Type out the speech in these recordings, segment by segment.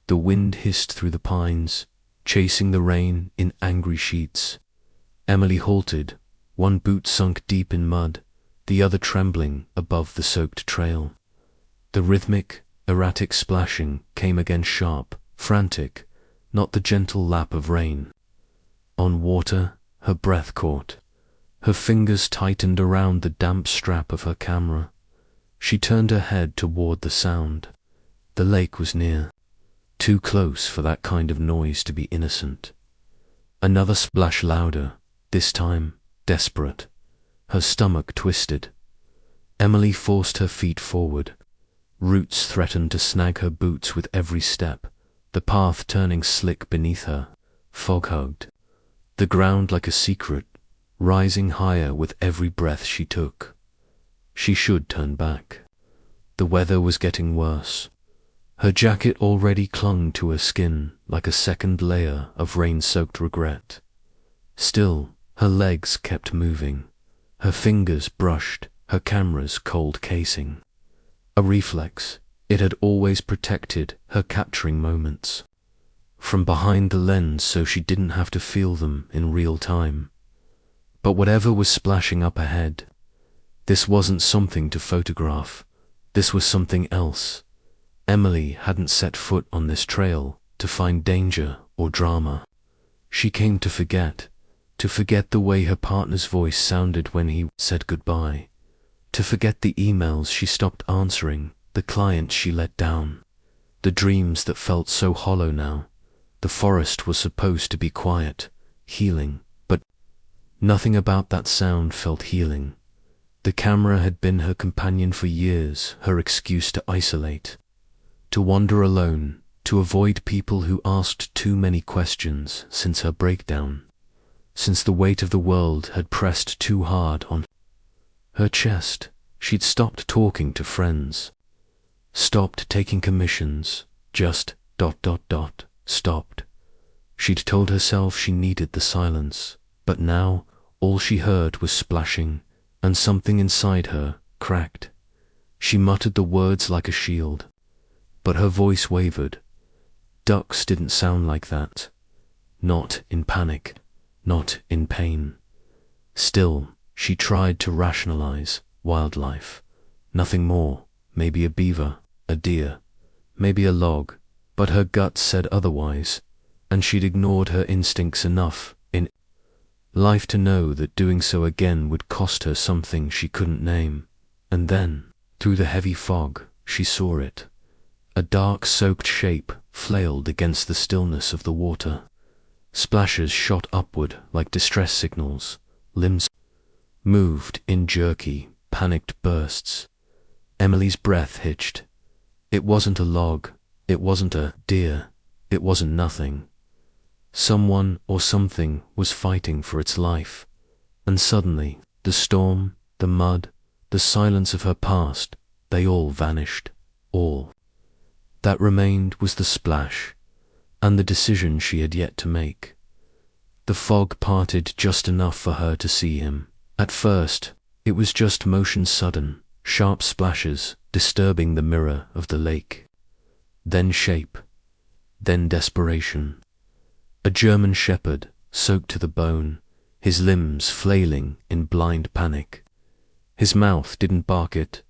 The wind hissed through the pines, chasing the rain in angry sheets. Emily halted, one boot sunk deep in mud, the other trembling above the soaked trail. The rhythmic, erratic splashing came again, sharp, frantic, not the gentle lap of rain. On water, her breath caught. Her fingers tightened around the damp strap of her camera. She turned her head toward the sound. The lake was near, too close for that kind of noise to be innocent. Another splash, louder, this time desperate. Her stomach twisted. Emily forced her feet forward. Roots threatened to snag her boots with every step, the path turning slick beneath her, fog-hugged. The ground like a secret, rising higher with every breath she took. She should turn back. The weather was getting worse. Her jacket already clung to her skin like a second layer of rain-soaked regret. Still, her legs kept moving. Her fingers brushed her camera's cold casing. A reflex, it had always protected her capturing moments. From behind the lens so she didn't have to feel them in real time. But whatever was splashing up ahead, this wasn't something to photograph. This was something else. Emily hadn't set foot on this trail to find danger or drama. She came to forget the way her partner's voice sounded when he said goodbye, to forget the emails she stopped answering, the clients she let down, the dreams that felt so hollow now. The forest was supposed to be quiet, healing, but nothing about that sound felt healing. The camera had been her companion for years, her excuse to isolate, to wander alone, to avoid people who asked too many questions since her breakdown, since the weight of the world had pressed too hard on her chest. She'd stopped talking to friends, stopped taking commissions, just ... stopped. She'd told herself she needed the silence, but now all she heard was splashing, and something inside her cracked. She muttered the words like a shield, but her voice wavered. Ducks didn't sound like that. Not in panic, not in pain. Still, she tried to rationalize wildlife. Nothing more, maybe a beaver, a deer, maybe a log, but her gut said otherwise, and she'd ignored her instincts enough in life to know that doing so again would cost her something she couldn't name. And then, through the heavy fog, she saw it. A dark, soaked shape flailed against the stillness of the water. Splashes shot upward like distress signals. Limbs moved in jerky, panicked bursts. Emily's breath hitched. It wasn't a log. It wasn't a deer. It wasn't nothing. Someone or something was fighting for its life. And suddenly, the storm, the mud, the silence of her past, they all vanished. All that remained was the splash, and the decision she had yet to make. The fog parted just enough for her to see him. At first, it was just motion, sudden, sharp splashes disturbing the mirror of the lake. Then shape, then desperation. A German shepherd, soaked to the bone, his limbs flailing in blind panic. His mouth didn't bark it,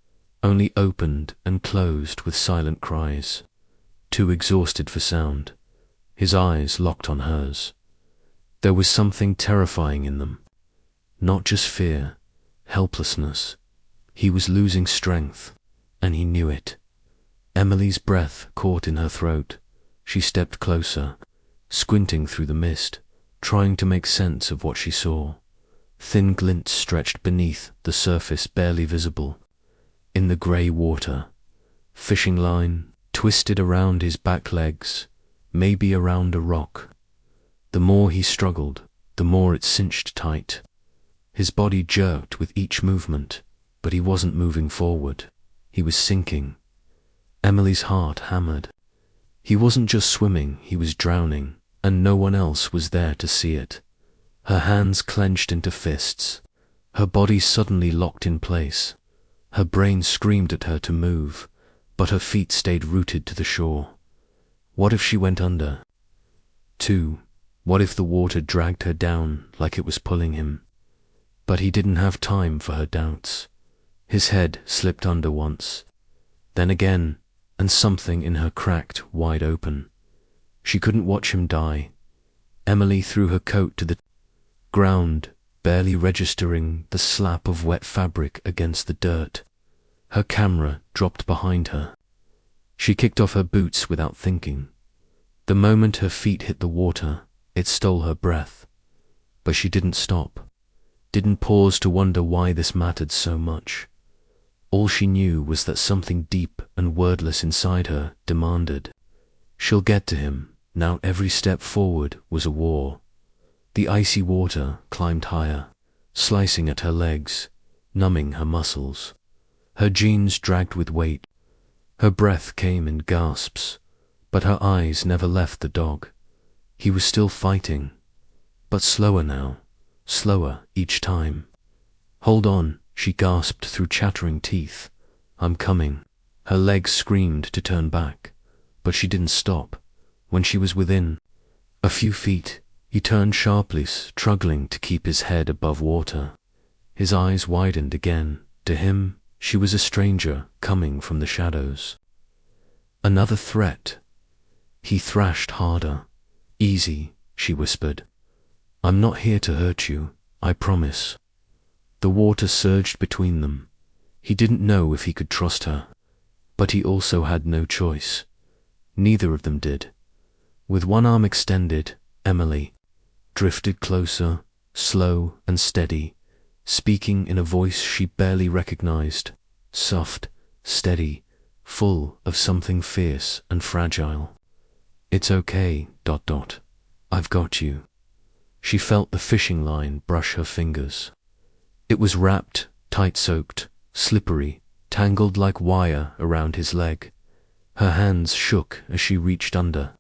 only opened and closed with silent cries, too exhausted for sound. His eyes locked on hers. There was something terrifying in them. Not just fear, helplessness. He was losing strength, and he knew it. Emily's breath caught in her throat. She stepped closer, squinting through the mist, trying to make sense of what she saw. Thin glints stretched beneath the surface, barely visible. In the grey water, fishing line twisted around his back legs, maybe around a rock. The more he struggled, the more it cinched tight. His body jerked with each movement, but he wasn't moving forward. He was sinking. Emily's heart hammered. He wasn't just swimming, he was drowning, and no one else was there to see it. Her hands clenched into fists. Her body suddenly locked in place. Her brain screamed at her to move, but her feet stayed rooted to the shore. What if she went under? 2. What if the water dragged her down like it was pulling him? But he didn't have time for her doubts. His head slipped under once, then again, and something in her cracked wide open. She couldn't watch him die. Emily threw her coat to the ground, barely registering the slap of wet fabric against the dirt. Her camera dropped behind her. She kicked off her boots without thinking. The moment her feet hit the water, it stole her breath. But she didn't stop, didn't pause to wonder why this mattered so much. All she knew was that something deep and wordless inside her demanded, she'll get to him. Now every step forward was a war. The icy water climbed higher, slicing at her legs, numbing her muscles. Her jeans dragged with weight. Her breath came in gasps, but her eyes never left the dog. He was still fighting, but slower now, slower each time. Hold on, she gasped through chattering teeth. I'm coming. Her legs screamed to turn back, but she didn't stop. When she was within a few feet, he turned sharply, struggling to keep his head above water. His eyes widened again. To him, she was a stranger coming from the shadows. Another threat. He thrashed harder. Easy, she whispered. I'm not here to hurt you, I promise. The water surged between them. He didn't know if he could trust her, but he also had no choice. Neither of them did. With one arm extended, Emily drifted closer, slow and steady, speaking in a voice she barely recognized, soft, steady, full of something fierce and fragile. It's okay, ... I've got you. She felt the fishing line brush her fingers. It was wrapped, tight-soaked, slippery, tangled like wire around his leg. Her hands shook as she reached under,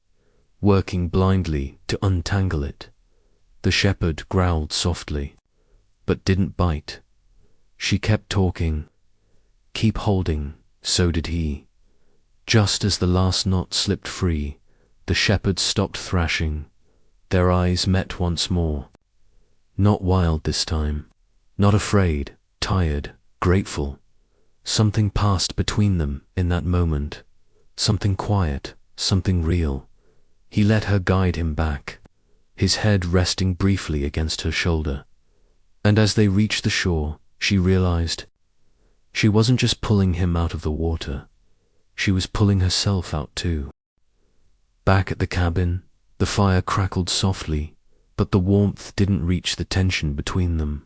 working blindly to untangle it. The shepherd growled softly, but didn't bite. She kept talking. Keep holding, so did he. Just as the last knot slipped free, the shepherd stopped thrashing. Their eyes met once more. Not wild this time, not afraid, tired, grateful. Something passed between them in that moment. Something quiet, something real. He let her guide him back, his head resting briefly against her shoulder. And as they reached the shore, she realized she wasn't just pulling him out of the water, she was pulling herself out too. Back at the cabin, the fire crackled softly, but the warmth didn't reach the tension between them.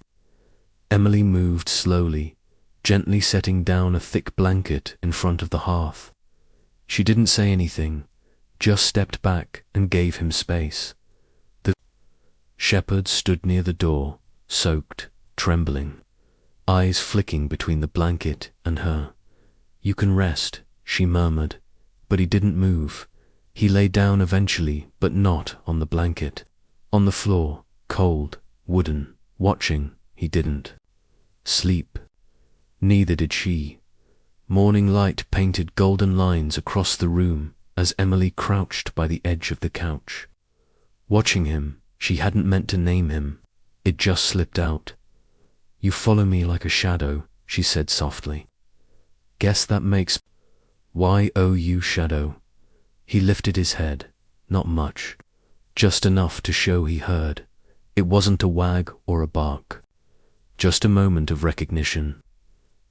Emily moved slowly, gently setting down a thick blanket in front of the hearth. She didn't say anything, just stepped back and gave him space. The shepherd stood near the door, soaked, trembling, eyes flicking between the blanket and her. You can rest, she murmured, but he didn't move. He lay down eventually, but not on the blanket. On the floor, cold, wooden, watching. He didn't sleep. Neither did she. Morning light painted golden lines across the room as Emily crouched by the edge of the couch. Watching him, she hadn't meant to name him. It just slipped out. You follow me like a shadow, she said softly. Guess that makes you shadow. He lifted his head, not much, just enough to show he heard. It wasn't a wag or a bark, just a moment of recognition,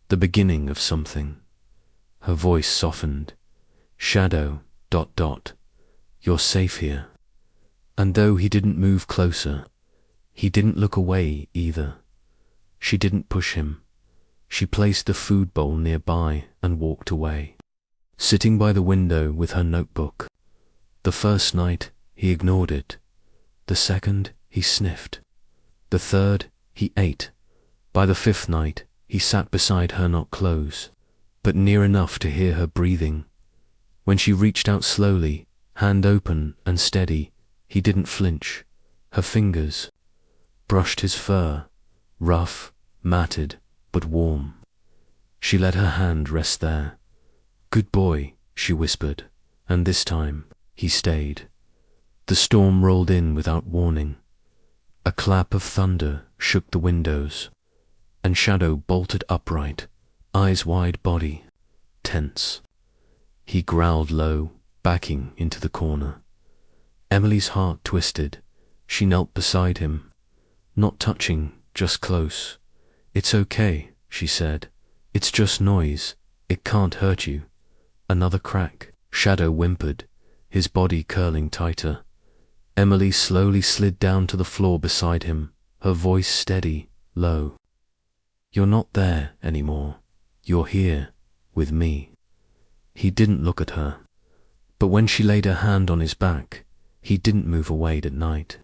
the beginning of something. Her voice softened. Shadow, ... You're safe here. And though he didn't move closer, he didn't look away either. She didn't push him. She placed the food bowl nearby and walked away, sitting by the window with her notebook. The first night, he ignored it. The second, he sniffed. The third, he ate. By the fifth night, he sat beside her, not close, but near enough to hear her breathing. When she reached out slowly, hand open and steady, he didn't flinch. Her fingers brushed his fur, rough, matted, but warm. She let her hand rest there. Good boy, she whispered, and this time, He stayed. The storm rolled in without warning. A clap of thunder shook the windows, and Shadow bolted upright, eyes wide, body tense. He growled low, backing into the corner. Emily's heart twisted. She knelt beside him, not touching, just close. "It's okay," she said. "It's just noise. It can't hurt you." Another crack. Shadow whimpered, his body curling tighter. Emily slowly slid down to the floor beside him, her voice steady, low. "You're not there anymore. You're here, with me." He didn't look at her, but when she laid her hand on his back, he didn't move away at night.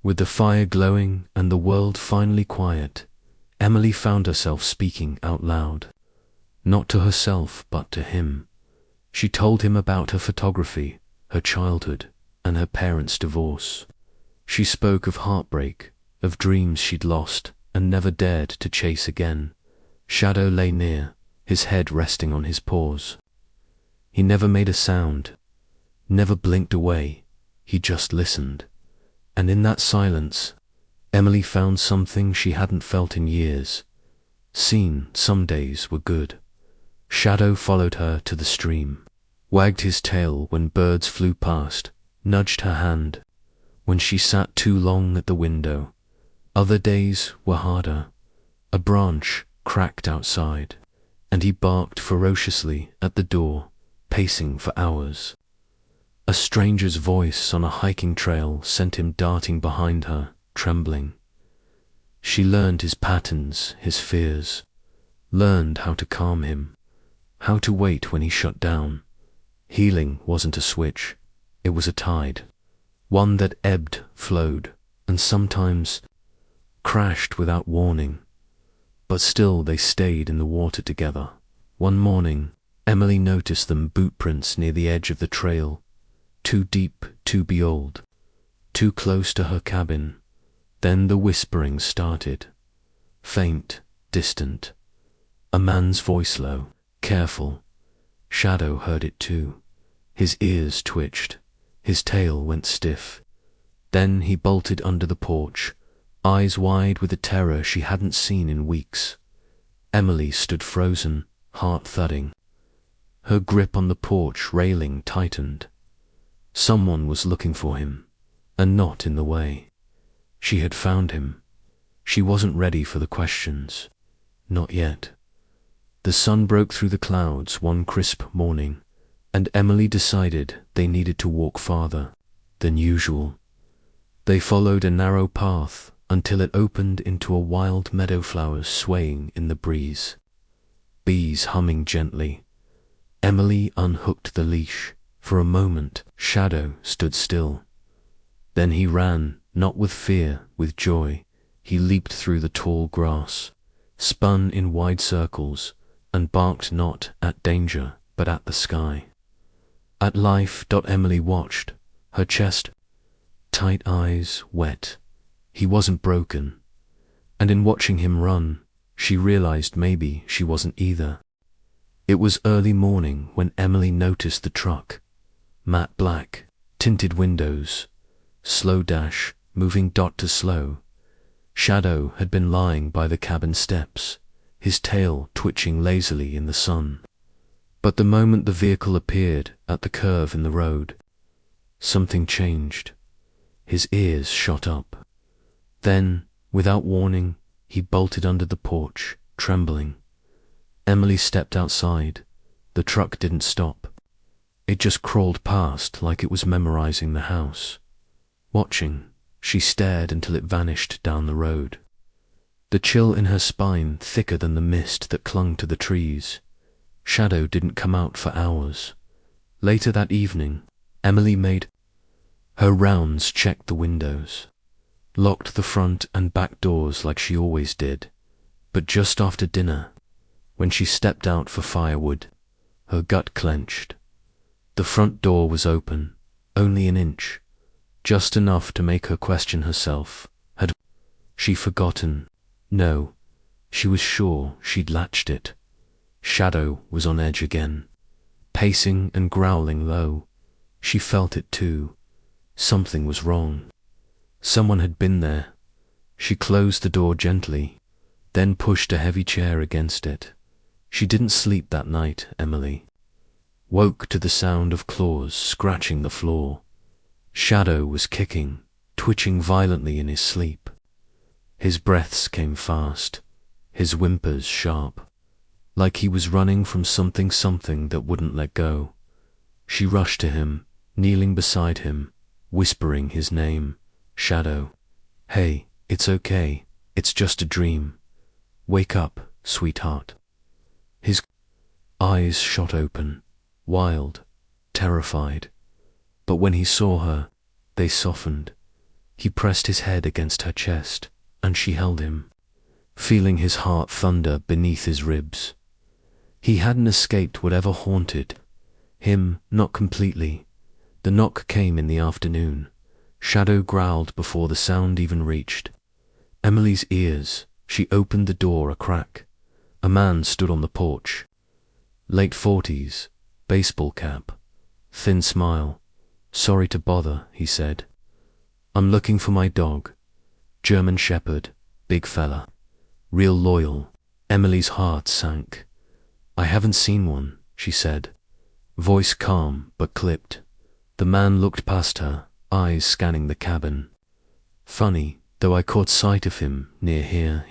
With the fire glowing and the world finally quiet, Emily found herself speaking out loud. Not to herself, but to him. She told him about her photography, her childhood, and her parents' divorce. She spoke of heartbreak, of dreams she'd lost and never dared to chase again. Shadow lay near, his head resting on his paws. He never made a sound, never blinked away. He just listened. And in that silence, Emily found something she hadn't felt in years. Seen some days were good. Shadow followed her to the stream, wagged his tail when birds flew past, nudged her hand when she sat too long at the window. Other days were harder. A branch cracked outside, and he barked ferociously at the door, pacing for hours. A stranger's voice on a hiking trail sent him darting behind her, trembling. She learned his patterns, his fears, learned how to calm him, how to wait when he shut down. Healing wasn't a switch, it was a tide, one that ebbed, flowed, and sometimes crashed without warning. But still they stayed in the water together. One morning, Emily noticed them boot prints near the edge of the trail, too deep to be old, too close to her cabin. Then the whispering started, faint, distant, a man's voice low, careful. Shadow heard it too. His ears twitched, his tail went stiff. Then he bolted under the porch, eyes wide with a terror she hadn't seen in weeks. Emily stood frozen, heart thudding. Her grip on the porch railing tightened. Someone was looking for him, and not in the way. She had found him. She wasn't ready for the questions. Not yet. The sun broke through the clouds one crisp morning, and Emily decided they needed to walk farther than usual. They followed a narrow path until it opened into a wild meadow flowers swaying in the breeze. Bees humming gently. Emily unhooked the leash. For a moment, Shadow stood still. Then he ran, not with fear, with joy. He leaped through the tall grass, spun in wide circles, and barked not at danger, but at the sky. At life. Emily watched, her chest, tight eyes wet. He wasn't broken. And in watching him run, she realized maybe she wasn't either. It was early morning when Emily noticed the truck. Matte black, tinted windows, slow dash, moving to slow. Shadow had been lying by the cabin steps, his tail twitching lazily in the sun. But the moment the vehicle appeared at the curve in the road, something changed. His ears shot up. Then, without warning, he bolted under the porch, trembling. Emily stepped outside. The truck didn't stop. It just crawled past like it was memorizing the house. Watching, she stared until it vanished down the road. The chill in her spine thicker than the mist that clung to the trees. Shadow didn't come out for hours. Later that evening, Emily made her rounds, checked the windows, locked the front and back doors like she always did. But just after dinner, when she stepped out for firewood, her gut clenched. The front door was open, only an inch, just enough to make her question herself. Had she forgotten? No, she was sure she'd latched it. Shadow was on edge again, pacing and growling low. She felt it too. Something was wrong. Someone had been there. She closed the door gently, then pushed a heavy chair against it. She didn't sleep that night, Emily. Woke to the sound of claws scratching the floor. Shadow was kicking, twitching violently in his sleep. His breaths came fast, his whimpers sharp, like he was running from something that wouldn't let go. She rushed to him, kneeling beside him, whispering his name, Shadow. Hey, it's okay, it's just a dream. Wake up, sweetheart. His eyes shot open, wild, terrified. But when he saw her, they softened. He pressed his head against her chest, and she held him, feeling his heart thunder beneath his ribs. He hadn't escaped whatever haunted him, not completely. The knock came in the afternoon. Shadow growled before the sound even reached Emily's ears. She opened the door a crack. A man stood on the porch. Late 40s, baseball cap, thin smile. Sorry to bother, he said. I'm looking for my dog. German Shepherd, big fella. Real loyal. Emily's heart sank. I haven't seen one, she said. Voice calm but clipped. The man looked past her, eyes scanning the cabin. Funny, though I caught sight of him near here.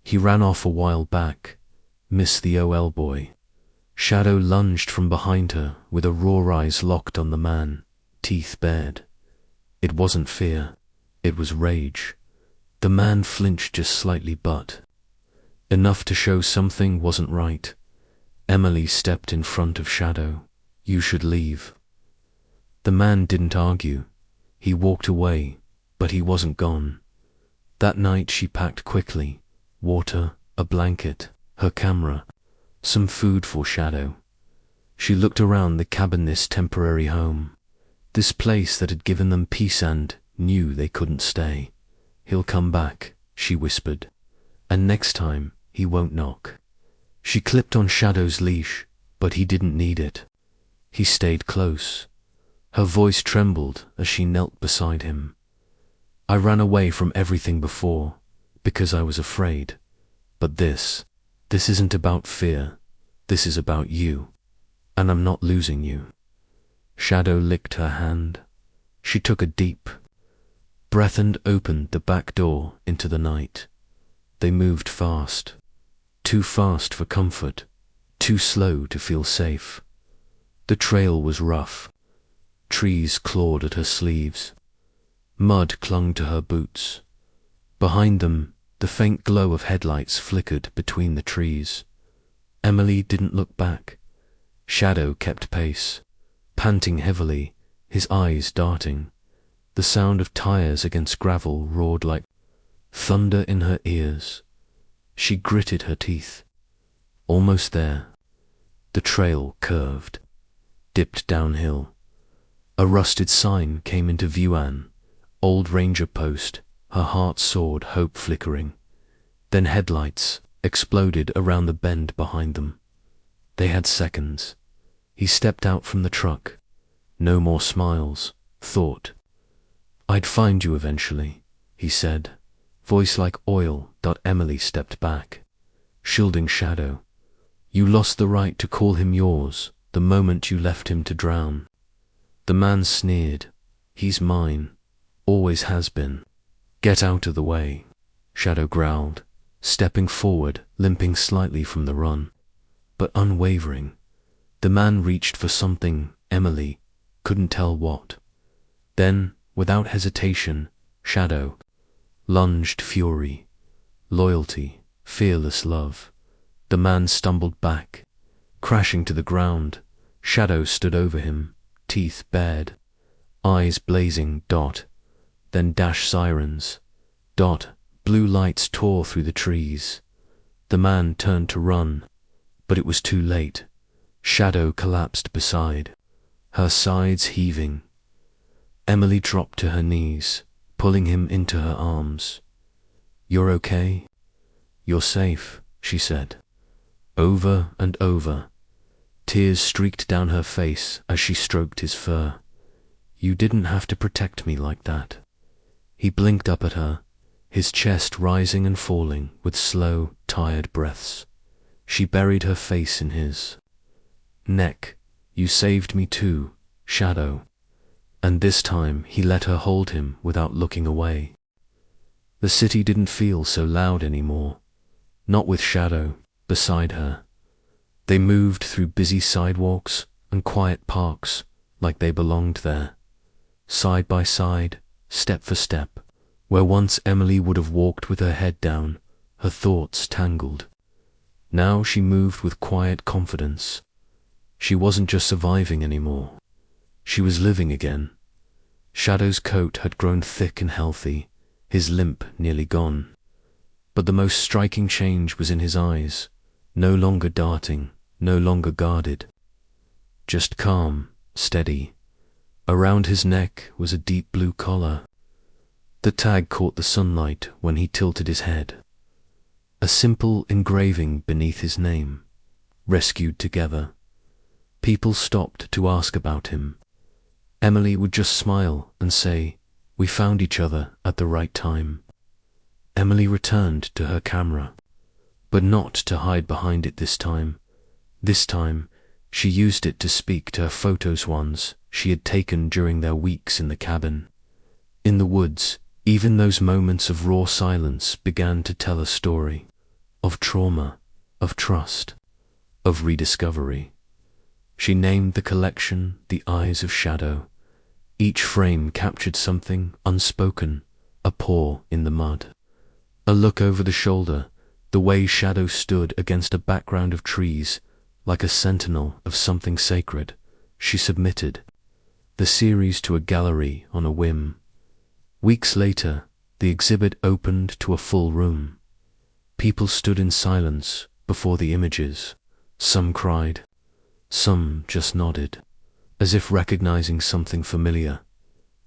He ran off a while back. Miss the OL boy. Shadow lunged from behind her with her raw eyes locked on the man, teeth bared. It wasn't fear, it was rage. The man flinched just slightly, but enough to show something wasn't right. Emily stepped in front of Shadow. You should leave. The man didn't argue. He walked away, but he wasn't gone. That night she packed quickly. Water, a blanket, her camera, some food for Shadow. She looked around the cabin, this temporary home, this place that had given them peace, and knew they couldn't stay. He'll come back, she whispered, and next time he won't knock. She clipped on Shadow's leash, but he didn't need it. He stayed close. Her voice trembled as she knelt beside him. I ran away from everything before, because I was afraid. But this isn't about fear. This is about you. And I'm not losing you. Shadow licked her hand. She took a deep breath and opened the back door into the night. They moved fast. Too fast for comfort. Too slow to feel safe. The trail was rough. Trees clawed at her sleeves. Mud clung to her boots. Behind them, the faint glow of headlights flickered between the trees. Emily didn't look back. Shadow kept pace, panting heavily, his eyes darting. The sound of tires against gravel roared like thunder in her ears. She gritted her teeth. Almost there. The trail curved, dipped downhill. A rusted sign came into view, an old ranger post. Her heart soared, hope flickering. Then headlights exploded around the bend behind them. They had seconds. He stepped out from the truck. No more smiles, thought. I'd find you eventually, he said, voice like oil. Emily stepped back, shielding Shadow. You lost the right to call him yours the moment you left him to drown. The man sneered. He's mine, always has been. Get out of the way, Shadow growled, stepping forward, limping slightly from the run, but unwavering. The man reached for something, Emily couldn't tell what. Then, without hesitation, Shadow lunged. Fury, loyalty, fearless love. The man stumbled back, crashing to the ground. Shadow stood over him, teeth bared, eyes blazing. Then dash sirens. Blue lights tore through the trees. The man turned to run, but it was too late. Shadow collapsed beside, her sides heaving. Emily dropped to her knees, pulling him into her arms. You're okay? You're safe, she said, over and over. Tears streaked down her face as she stroked his fur. You didn't have to protect me like that. He blinked up at her, his chest rising and falling with slow, tired breaths. She buried her face in his neck. You saved me too, Shadow. And this time he let her hold him without looking away. The city didn't feel so loud anymore, not with Shadow beside her. They moved through busy sidewalks and quiet parks like they belonged there, side by side, step for step, where once Emily would have walked with her head down, her thoughts tangled. Now she moved with quiet confidence. She wasn't just surviving anymore. She was living again. Shadow's coat had grown thick and healthy, his limp nearly gone. But the most striking change was in his eyes, no longer darting, no longer guarded. Just calm, steady. Around his neck was a deep blue collar. The tag caught the sunlight when he tilted his head. A simple engraving beneath his name, Rescued Together. People stopped to ask about him. Emily would just smile and say, "We found each other at the right time." Emily returned to her camera, but not to hide behind it this time. This time, she used it to speak to her photos ones she had taken during their weeks in the cabin. In the woods, even those moments of raw silence began to tell a story of trauma, of trust, of rediscovery. She named the collection The Eyes of Shadow. Each frame captured something unspoken, a paw in the mud, a look over the shoulder, the way Shadow stood against a background of trees, like a sentinel of something sacred. She submitted the series to a gallery on a whim. Weeks later, the exhibit opened to a full room. People stood in silence before the images. Some cried, some just nodded, as if recognizing something familiar.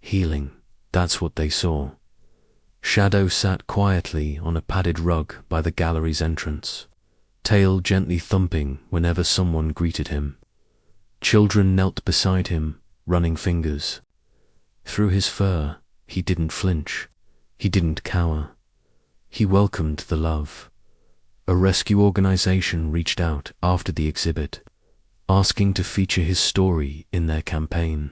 Healing, that's what they saw. Shadow sat quietly on a padded rug by the gallery's entrance, tail gently thumping whenever someone greeted him. Children knelt beside him, running fingers. Through his fur, he didn't flinch. He didn't cower. He welcomed the love. A rescue organization reached out after the exhibit, asking to feature his story in their campaign.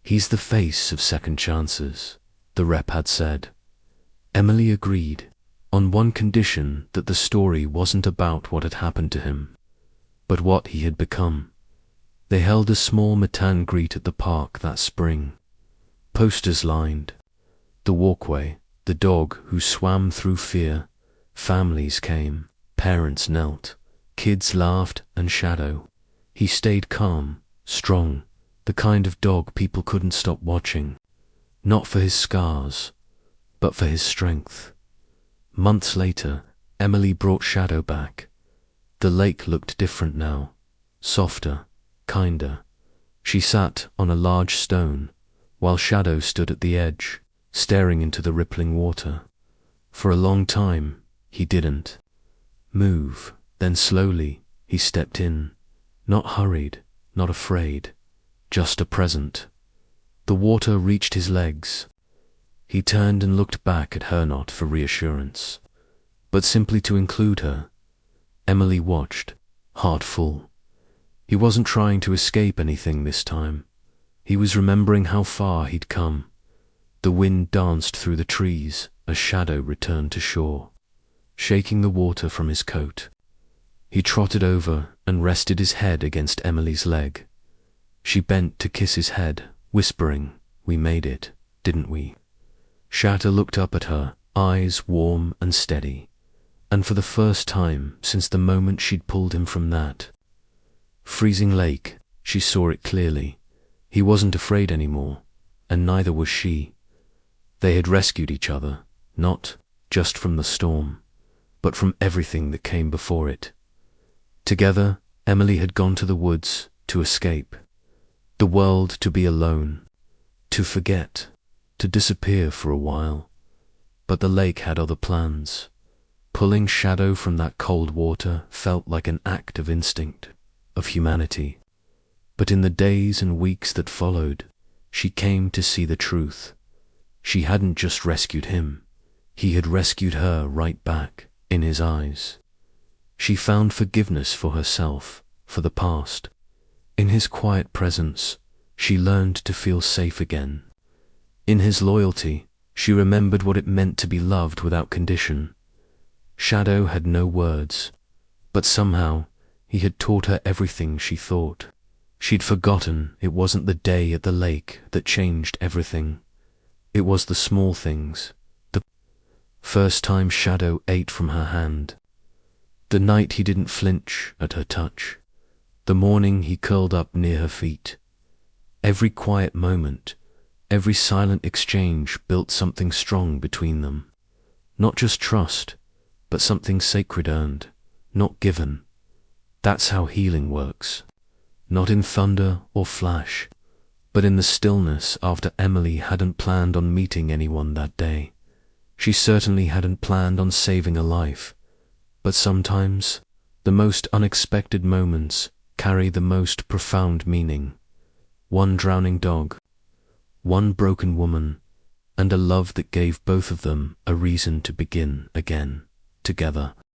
"He's the face of second chances," the rep had said. Emily agreed, on one condition, that the story wasn't about what had happened to him, but what he had become. They held a small meet and greet at the park that spring. Posters lined the walkway, the dog who swam through fear. Families came, parents knelt, kids laughed, and Shadow. He stayed calm, strong, the kind of dog people couldn't stop watching, not for his scars, but for his strength. Months later, Emily brought Shadow back. The lake looked different now, softer, kinder. She sat on a large stone, while Shadow stood at the edge, staring into the rippling water. For a long time, he didn't move. Then slowly, he stepped in, not hurried, not afraid, just a present. The water reached his legs. He turned and looked back at her, not for reassurance, but simply to include her. Emily watched, heart full. He wasn't trying to escape anything this time. He was remembering how far he'd come. The wind danced through the trees as Shadow returned to shore, shaking the water from his coat. He trotted over and rested his head against Emily's leg. She bent to kiss his head, whispering, "We made it, didn't we?" Shadow looked up at her, eyes warm and steady, and for the first time since the moment she'd pulled him from that freezing lake, she saw it clearly. He wasn't afraid anymore, and neither was she. They had rescued each other, not just from the storm, but from everything that came before it. Together, Emily had gone to the woods to escape, the world to be alone, to forget, to disappear for a while. But the lake had other plans. Pulling Shadow from that cold water felt like an act of instinct, of humanity. But in the days and weeks that followed, she came to see the truth. She hadn't just rescued him, he had rescued her right back in his eyes. She found forgiveness for herself, for the past. In his quiet presence, she learned to feel safe again. In his loyalty, she remembered what it meant to be loved without condition. Shadow had no words, but somehow he had taught her everything she thought. She'd forgotten it wasn't the day at the lake that changed everything. It was the small things. The first time Shadow ate from her hand. The night he didn't flinch at her touch. The morning he curled up near her feet. Every quiet moment, every silent exchange built something strong between them. Not just trust, but something sacred earned, not given. That's how healing works. Not in thunder or flash, but in the stillness. After Emily hadn't planned on meeting anyone that day. She certainly hadn't planned on saving a life. But sometimes, the most unexpected moments carry the most profound meaning. One drowning dog, one broken woman, and a love that gave both of them a reason to begin again, together.